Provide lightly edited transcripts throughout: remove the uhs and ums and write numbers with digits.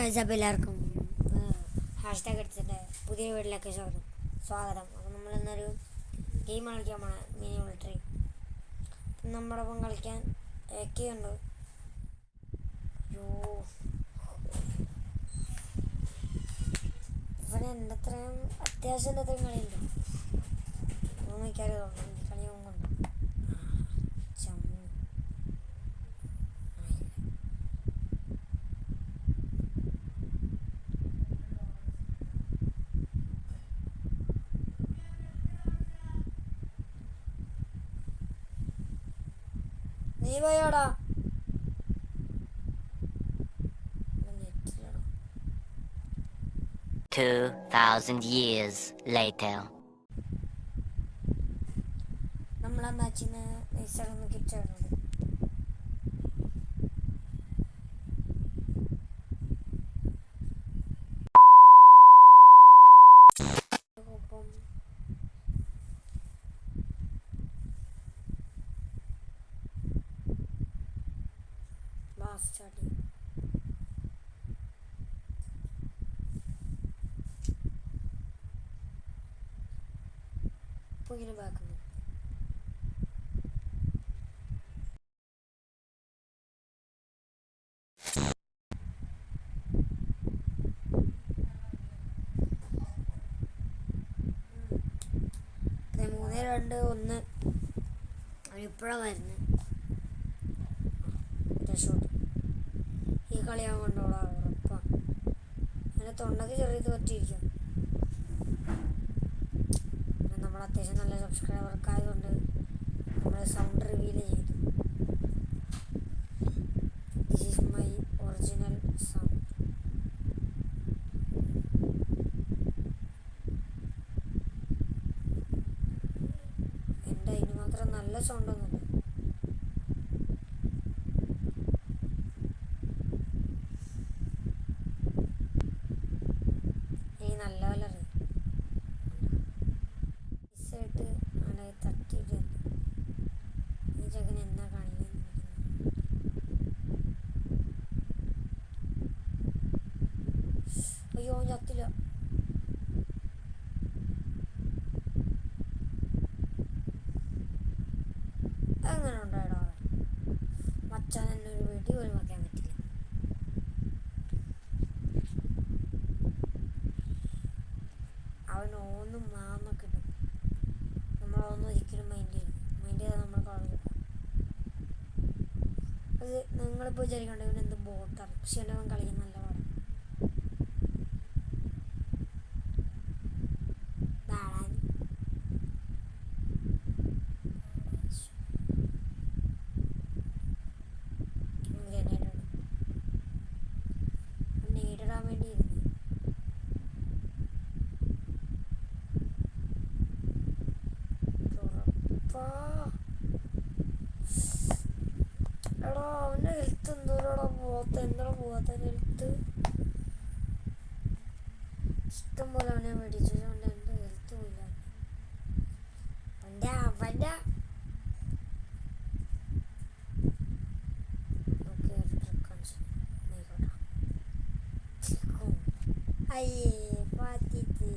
Guys, അപ്പോൾ എല്ലാവർക്കും hashtag അടിച്ചിട്ട് പുതിയ വീട്ടിലേക്ക് സ്വാഗതം. അപ്പോൾ നമ്മളിന്നൊരു ഗെയിം കളിക്കാൻ പോണ മിനി മിലിറ്ററി. നമ്മുടെ ഒപ്പം കളിക്കാൻ ഉണ്ട്. അയ്യോ, ഇവന് എൻ്റെ അത്രയും അത്യാവശ്യം അത്രയും കളിയുണ്ട്. ഒന്നും എനിക്കറിയാം, കളി കൊണ്ട് നീ പോയോടാ. 2000 years later. നമ്മളാ മാച്ചിന്ന് നൈസായിട്ടൊന്ന് കിട്ടുന്നുണ്ട്. സ്റ്റാർട്ട് ചെയ്യും. ഇപ്പോൾ ഇങ്ങനെ ബാക്കുന്നു. മൂന്ന് രണ്ട് ഒന്ന് ഇപ്പോഴാണ് വരുന്നത്. ഷോട്ട് ഈ കളിയാൻ കൊണ്ടോളാം ഉറപ്പാണ്. എൻ്റെ തൊണ്ടക്ക് ചെറിയത് പറ്റിയിരിക്കും. നമ്മൾ അത്യാവശ്യം നല്ല സബ്സ്ക്രൈബർക്ക് ആയതുകൊണ്ട് നമ്മൾ സൗണ്ട് റിവീൽ ചെയ്തു. This is my original sound. എൻ്റെ അതിന് മാത്രം നല്ല സൗണ്ടൊന്നുമില്ല. നല്ല പോലെ മിസ്സായിട്ട് അവിടെ തട്ടിയിട്ട് ഈ ചക്കൻ എന്നാ കാണിക്കുന്നു. അയ്യോ, ചത്തില്ല. അങ്ങനെ ഉണ്ടായിടോ മച്ചാൻ എന്നൊരു വെടി പോലും വയ്ക്കാൻ പറ്റില്ല. അവനൊന്നും മാന്നൊക്കെ ഇടും. നമ്മളൊന്നും ഒരിക്കലും മൈൻഡ് ചെയ്താൽ നമ്മൾ കളഞ്ഞു. അത് നിങ്ങളിപ്പോൾ വിചാരിക്കണ്ട ഇവൻ എന്ത് ബോട്ടാണ്. പക്ഷെ അവൻ കളിക്കാൻ നല്ല പാടാണ്. നേരിടാൻ വേണ്ടി എടാ അവൻ്റെ ഹെൽത്ത് എന്തോരടാ പോവാത്ത ഹെൽത്ത് ഇഷ്ടം പോലെ അവനെ മേടിച്ചത് കൊണ്ട് എൻ്റെ ഹെൽത്ത് പോയില്ല. അവൻ്റെ അയ്യേ പാത്തിട്ട്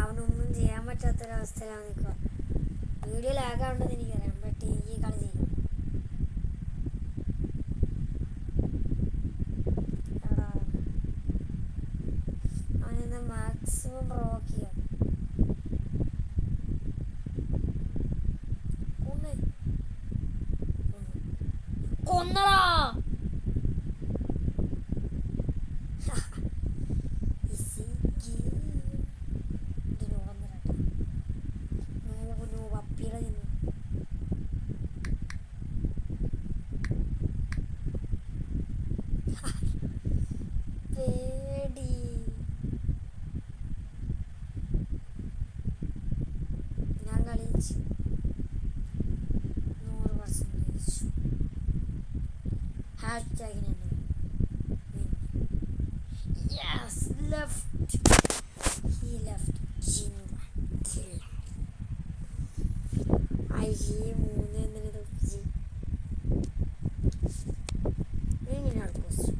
അവനൊന്നും ചെയ്യാൻ പറ്റാത്തൊരവസ്ഥയിലാണ് നിൽക്കുക. വീഡിയോ ലാഗാവുണ്ടെന്ന് എനിക്കറിയാം, ബട്ട് എനിക്ക് ഈ കളി ചെയ്യും. അവനെന്താ മാക്സിമം പ്രൊവോക്ക് ചെയ്യാം. കൊന്നടാ. ഹാഷ്ടാഗിനുണ്ട്. Yes, left. He left. അയ്യേ 3 എന്തിനു തപ്പിച്ച്. ഇങ്ങനെയാണ് പോസ്റ്റ്.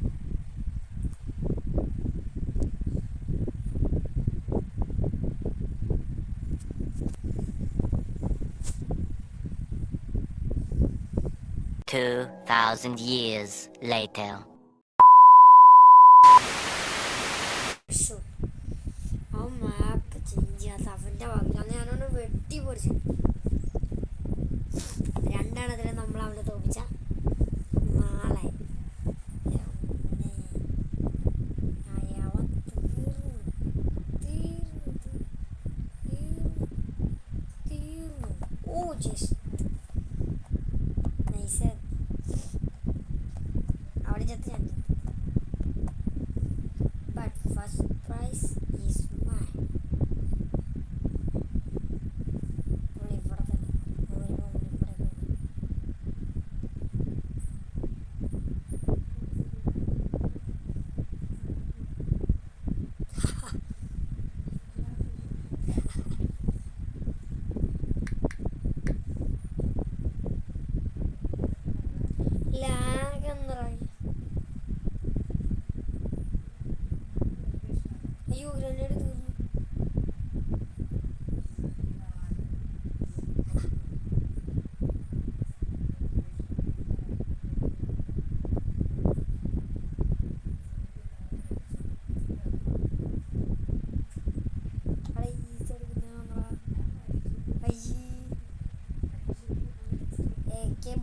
Two 2,000 years later. ആ മാപ്പ് ചേഞ്ച് ചെയ്യാത്ത അവൻ്റെ ഭാഗത്താണ് ഞാനൊന്ന് വെട്ടി പൊടിച്ചു. രണ്ടെണ്ണത്തിന് നമ്മൾ അവനെ തോപ്പിച്ച നാളെ അയാളെ തീർന്നു. ഓ ജസ്റ്റ് നൈസ്. അവിടെ ചത്ത് ഞാൻ. But first prize is mine. ഇവിടെ തന്നെ ലാഗ് എന്ന് പറയും. അയ്യോ ഗ്രനേഡ് തീർന്നു.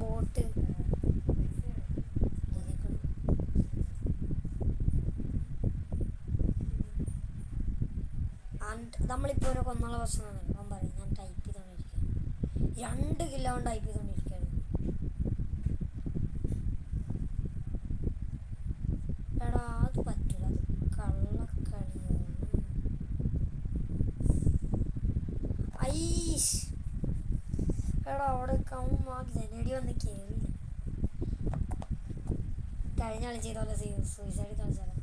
ബോട്ട് നമ്മളിപ്പോൾ ഒരു കൊന്നുള്ള പ്രശ്നമാണ്. അവൻ പറയും ഞാൻ ടൈപ്പ് ചെയ്തുകൊണ്ടിരിക്കുകയാണ്. 2 കിലോ കൊണ്ട് ടൈപ്പ് ചെയ്തുകൊണ്ടിരിക്കുകയാണ്. എടാ അത് പറ്റില്ല, അത് കള്ളക്കളിയാണ്. ഐഷ് എടാ അവിടെ ഗ്രനേഡി വന്ന് കയറിയില്ല. കഴിഞ്ഞ കളി ചെയ്ത പോലെ സൂയിസൈഡ് കളിച്ചാലോ.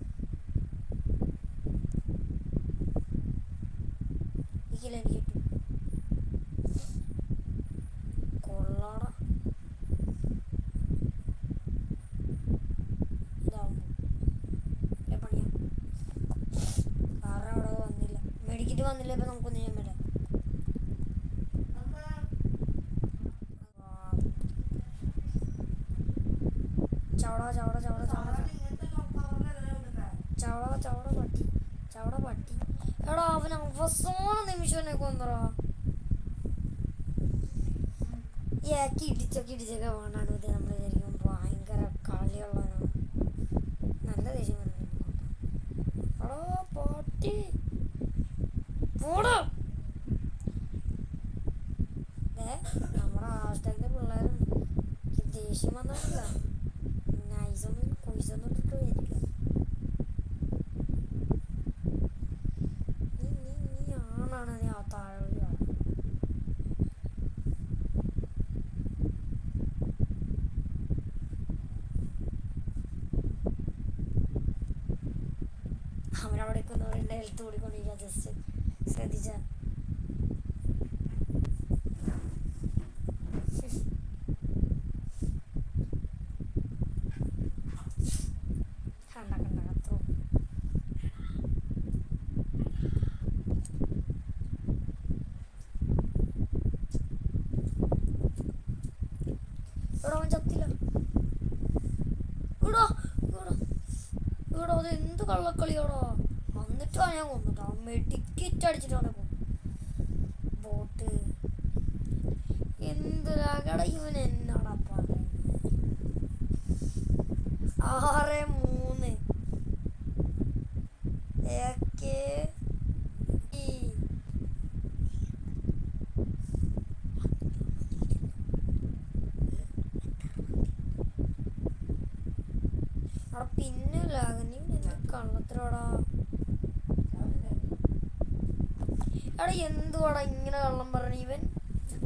എനിക്ക് കിട്ടും കൊള്ളാട. ഇതാവുമ്പോ പണിയാ. കാരണം അവിടെ വന്നില്ല, മെഡിക്കറ്റ് വന്നില്ല. ഇപ്പൊ നമുക്കൊന്നും ചെയ്യാൻ പറ്റില്ല. ചവട ചവട ചവട ചവട ചവട ചവട പട്ടി ചവട പട്ടി. എടാ അവൻ അവസാന നിമിഷം എന്നെ കൊന്നറാ. കിടിച്ചൊക്കെ വേണ്ടാണ്. ഇത് നമ്മൾ വിചാരിക്കും ഭയങ്കര കളിയുള്ളവനാണ്. നല്ല ദേഷ്യം വരുന്നുണ്ട്. എടാ പട്ടി പോടാ. നമ്മുടെ ഹാഷ്ടാഗിന്റെ പിള്ളേരാണ്. ദേഷ്യം വന്നിട്ടില്ല. നൈസൊന്നും കുയിസൊന്നും ഇട്ടിട്ട് വരില്ല. ആണാണ് നീ ആ താഴെ അവനവിടേക്ക് ഒന്ന് എൻ്റെ ഹെൽത്ത് കൂടിക്കൊണ്ടിരിക്കുക. ജസ്റ്റ് ശ്രദ്ധിച്ച കണ്ട കണ്ട കത്തോ. ഇവിടെ അവൻ ചത്തില്ല. ഇവിടെ ഇവിടെ ഇവിടെ അത് എന്ത് കള്ളക്കളിയോടോ. വന്നിട്ടാ ഞാൻ കൊന്നിട്ടോ. മെഡിക്കറ്റ് അടിച്ചിട്ടാണ് ബോട്ട്. എന്തൊരാകട ഇവൻ എന്നാടാ പറയുന്നത്. 6-3 അവിടെ പിന്നില്ല. നീ കള്ളത്തിലോടാ. എടാ എന്തുവാടാ ഇങ്ങനെ കള്ളം പറഞ്ഞ ഇവൻ.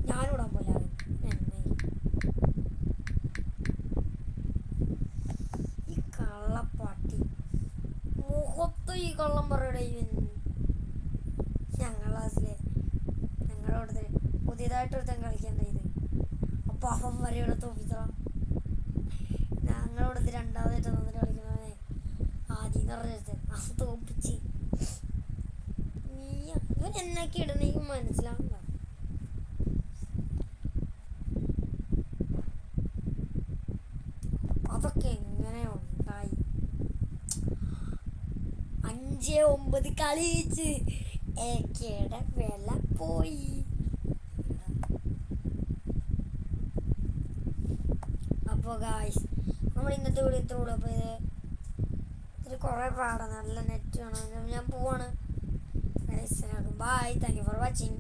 ഞാനും ഇടാൻ പോലെ മൊത്തം ഈ കൊള്ളം പറയുടെ ഞങ്ങളുടെ ക്ലാസ്സിലെ ഞങ്ങളുടെ കൂട്ടത്തിൽ പുതിയതായിട്ട് ഒരുത്തൻ കളിക്കണ്ടായത്. അപ്പോൾ അവൻ വരെയുടെ തോപ്പിച്ചറ ഞങ്ങളുടെ കൂട്ടത്തിൽ രണ്ടാമതായിട്ട് വന്നിട്ട് കളിക്കുന്നവനെ ആദ്യം പറഞ്ഞിരുത്തൻ ആ തോപ്പിച്ച് നീ ഇവൻ എന്നൊക്കെ ഇടുന്ന എനിക്ക് മനസ്സിലാവില്ല. അതൊക്കെ എങ്ങനെ ഉണ്ടായി? 5-9 കളിച്ച് ഏക്കയുടെ വില പോയി. അപ്പോൾ ഗായ്സ് നമ്മൾ ഇന്നത്തെ വീഡിയോ ഇത്രയുള്ളൂ. അപ്പോൾ ഇതിൽ കുറേ പാടാണ്, നല്ല നെറ്റ് വേണം. ഞാൻ പോവാണ്. Bye, thank you for watching.